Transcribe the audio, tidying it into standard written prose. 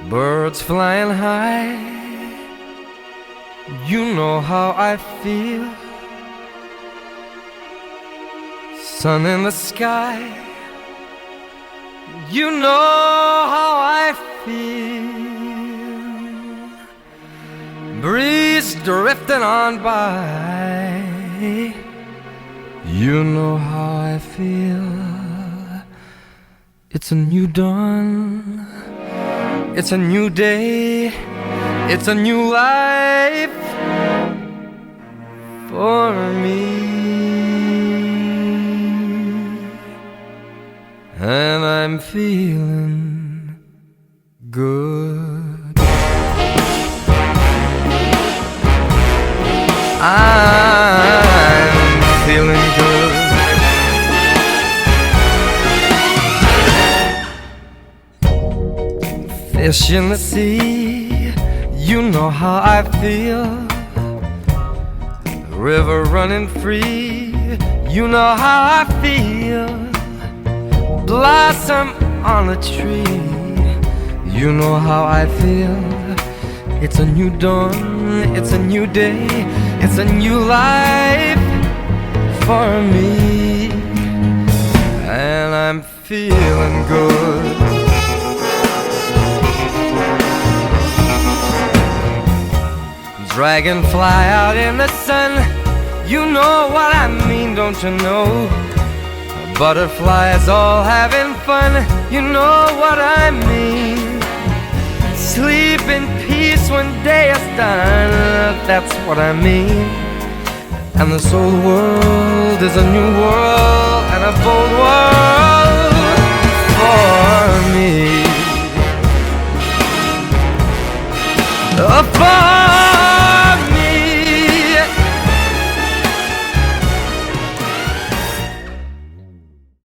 Birds flying high, you know how I feel. Sun in the sky, you know how I feel. Breeze drifting on by, you know how I feel. It's a new dawn, it's a new day, it's a new life for me. And I'm feeling good. I'm feeling good. Fish in the sea, you know how I feel. River running free, you know how I feel. Blossom on a tree, you know how I feel. It's a new dawn, it's a new day, it's a new life for me. And I'm feeling good. Dragonfly out in the sun, you know what I mean, don't you know? Butterflies all having fun, you know what I mean. Sleep in peace when day is done, that's what I mean. And this old world is a new world and a bold world for me. For